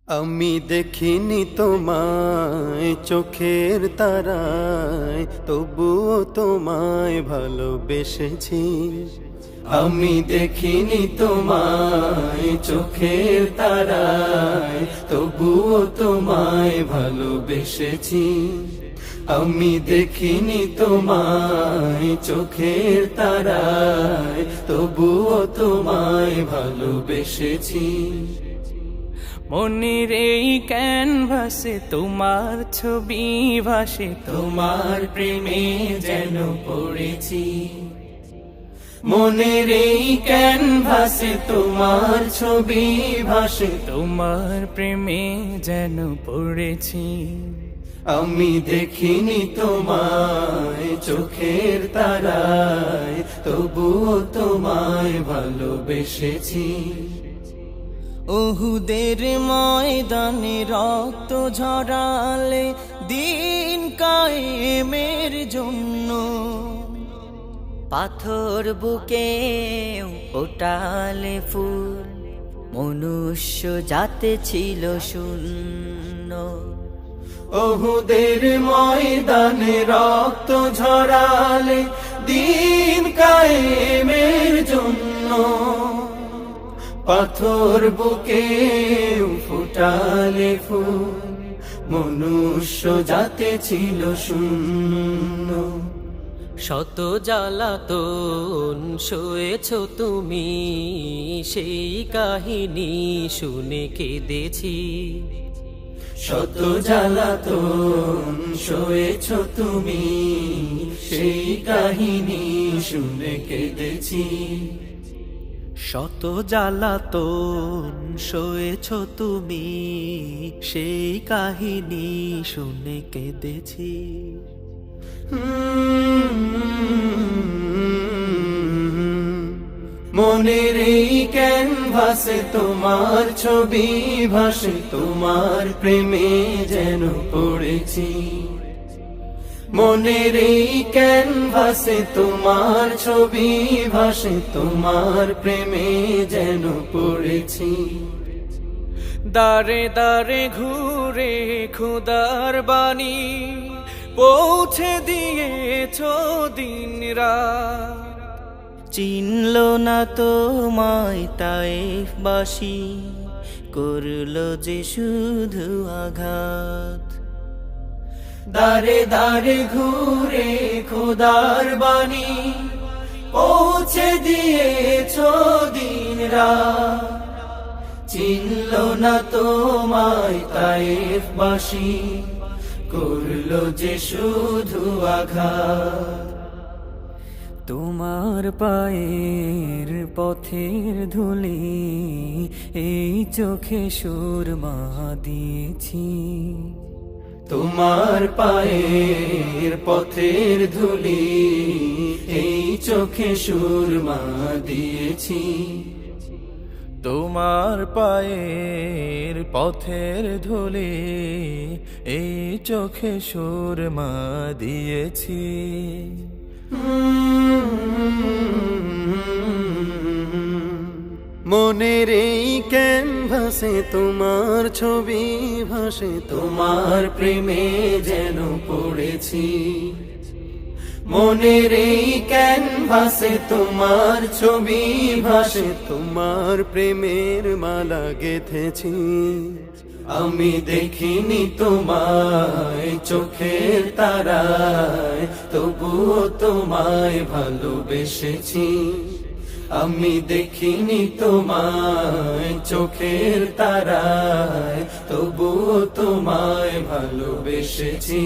আমি দেখিনি তোমায় চোখের তারায়, তবুও তোমায় ভালোবেসেছি। আমি দেখিনি তোমায় চোখের তারায়, তবুও তোমায় ভালোবেসেছি। আমি দেখিনি তোমায় চোখের তারায়, তবুও তোমায় ভালোবেসেছি। মনের এই ক্যানভাসে তোমার ছবি ভাসে, তোমার প্রেমে যেন পড়েছি। মনের এই ক্যানভাসে তোমার ছবি ভাসে, তোমার প্রেমে যেন পড়েছি। আমি দেখিনি তোমায় চোখের তারায়, তবুও তোমায় ভালোবেসেছি। ওহুদের ময়দানে রক্ত ঝরালে দিন কায়েমের জন্য, পাথর বুকে ওটালে ফুল, মনুষ্য জাতে ছিল শূন্য। ওহুদের ময়দানে রক্ত ঝরালে দিন কায়েমের জন্য, পাথর বুকে ফুটালে ফুল, মনুষ্য জাতে ছিল শূন্য। শত জ্বালাতন সয়েছ তুমি, সেই কাহিনী শুনে কেঁদেছি। শত জ্বালাতন সয়েছ তুমি, সেই কাহিনী শুনে কেঁদেছি। শত জ্বালাতন সয়েছ তুমি, সেই কাহিনী শুনে কেঁদেছি। মনের এই ক্যানভাসে তোমার ছবি ভাসে, তোমার প্রেমে যেন পড়েছি। মনের এই ক্যানভাসে তোমার ছবি ভাসে, তোমার প্রেমে যেন পড়েছি। দারে দারে ঘুরে খুদার বাণী পৌঁছে দিয়েছ দিন রাত, চিনল না তোমায় তায়েফবাসী, করল যে শুধু আঘাত। দারে দারে ঘুরে খোদার বাণী পৌঁছে দিয়েছ দিন রাত, চিনল না তোমায় তায়েফবাসী, করলো যে শুধু আঘাত। তোমার পায়ের পথের ধুলি এই চোখে সুরমা দিয়েছি। তোমার পায়ের পথের ধুলি এই চোখে সুরমা দিয়েছি। তোমার পায়ের পথের ধুলি এই চোখে সুরমা দিয়েছি। মনের এই ক্যানভাসে তোমার ছবি ভাসে, তোমার প্রেমে যেন পড়েছি। মনের এই ক্যানভাসে তোমার ছবি ভাসে, তোমার প্রেমের মালা গেঁথেছি। আমি দেখিনি তোমায় চোখের তারায়, তবুও তোমায় ভালোবেসেছি। আমি দেখিনি তোমায় চোখের তারায়, তবুও তোমায় ভালোবেসেছি।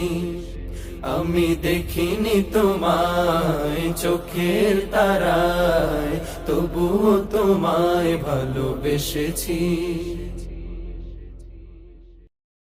আমি দেখিনি তোমায় চোখের তারায়, তবুও তোমায় ভালোবেসেছি।